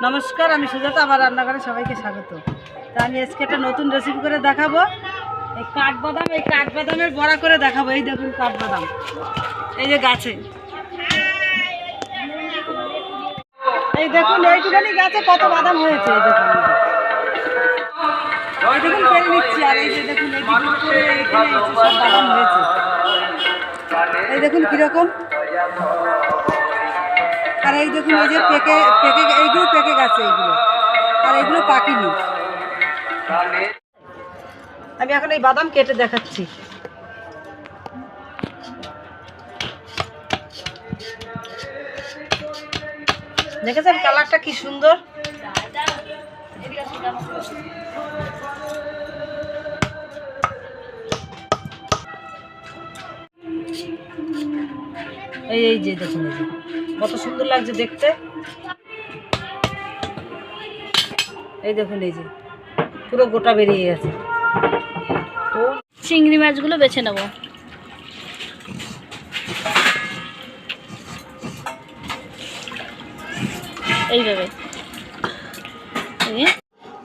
নমস্কার, আমি সুজাতা। আমার রান্নাঘরে সবাইকে স্বাগত। তা আমি আজকে একটা নতুন রেসিপি করে দেখাবো। এই কাঠবাদামের বড়া করে দেখাবো। এই দেখুন কাঠবাদাম, এই যে গাছে, এই দেখুন এইটুখানি গাছে কত বাদাম হয়েছে। এই দেখুন পেরে নিচ্ছি। আর এই যে দেখুন এখানে সব বাদাম হয়েছে। এই দেখুন কীরকম। আর এই দেখুন এই যে পেকে এইগুলো পেকে গেছে, এইগুলো আর এইগুলো পাকিনি। আমি এখন এই বাদাম কেটে দেখাচ্ছি। দেখেছেন কালারটা কি সুন্দর। এই যে দেখুন কত সুন্দর লাগছে দেখতে। এই দেখুন এই যে পুরো গোটা বেরিয়ে গেছে। তো চিংড়ি মাছগুলো বেছে নেব। এইভাবে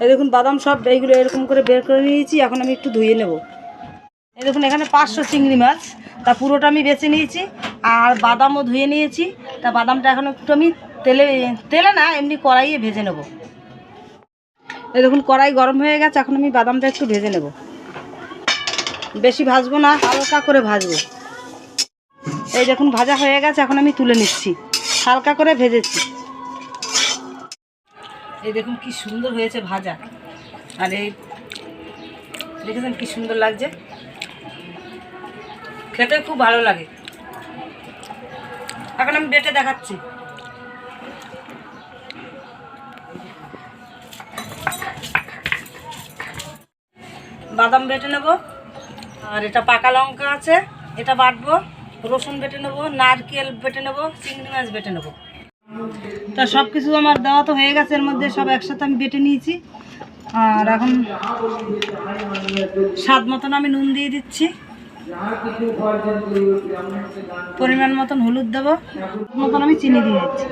এই দেখুন বাদাম সব এইগুলো এরকম করে বের করে নিয়েছি। এখন আমি একটু ধুয়ে নেব। এই দেখুন এখানে 500 চিংড়ি মাছ, তা পুরোটা আমি বেছে নিয়েছি। আর বাদামও ধুয়ে নিয়েছি। তা বাদামটা এখন একটু আমি তেলে না এমনি কড়াইয়ে ভেজে নেব। এই দেখুন কড়াই গরম হয়ে গেছে। এখন আমি বাদামটা একটু ভেজে নেব। বেশি ভাজবো না, হালকা করে ভাজবো। এই দেখুন ভাজা হয়ে গেছে। এখন আমি তুলে নিচ্ছি, হালকা করে ভেজেছি। এই দেখুন কি সুন্দর হয়েছে ভাজা। আর এই দেখেছেন কি সুন্দর লাগছে, খেতে খুব ভালো লাগে। এখন আমি বেটে দেখাচ্ছি। বাদাম বেটে নেব। আর এটা পাকা লঙ্কা আছে, এটা বাটবো। রসুন বেটে নেব, নারকেল বেটে নেব, চিংড়ি মাছ বেটে নেব। তা সব কিছু আমার দেওয়া তো হয়ে গেছে। এর মধ্যে সব একসাথে আমি বেটে নিয়েছি। আর এখন স্বাদ মতন আমি নুন দিয়ে দিচ্ছি, পরিমাণ মতন হলুদ দেবো, মতন আমি চিনি দিয়ে দিচ্ছি।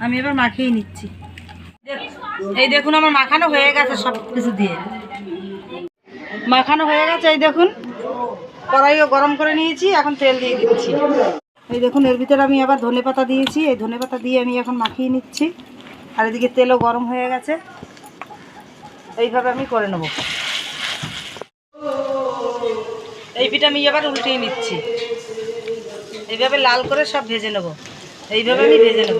আমি এবার মাখিয়ে নিচ্ছি। এই দেখুন আমার মাখানো হয়ে গেছে, সব কিছু দিয়ে মাখানো হয়ে গেছে। এই দেখুন কড়াইও গরম করে নিয়েছি। এখন তেল দিয়ে দিচ্ছি। এই দেখুন এর ভিতরে আমি আবার ধনেপাতা দিয়েছি। এই ধনেপাতা দিয়ে আমি এখন মাখিয়ে নিচ্ছি। আর এদিকে তেলও গরম হয়ে গেছে। এইভাবে আমি করে নেব। এই পিঠা আমি আবার উল্টিয়ে নিচ্ছি। এইভাবে লাল করে সব ভেজে নেব। এইভাবে আমি ভেজে নেব।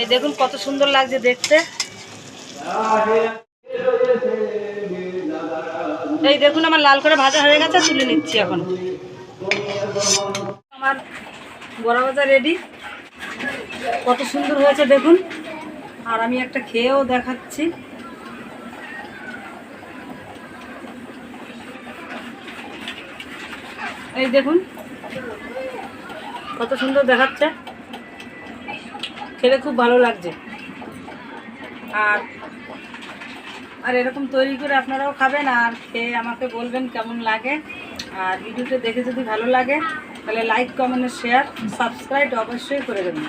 এই দেখুন কত সুন্দর লাগছে দেখতে। এই দেখুন আমার লাল করে ভাজা হয়ে গেছে, তুলে নিচ্ছি। এখন আমার বড়া ভাজা রেডি। কত সুন্দর হয়েছে দেখুন। আর আমি একটা খেয়েও দেখাচ্ছি। এই দেখুন কত সুন্দর দেখাচ্ছে, খেতে খুব ভালো লাগছে। আর এরকম তৈরি করে আপনারাও খাবেন আর খেয়ে আমাকে বলবেন কেমন লাগে। আর ভিডিওটা দেখে যদি ভালো লাগে তাহলে লাইক, কমেন্ট, শেয়ার, সাবস্ক্রাইব অবশ্যই করে দেবেন।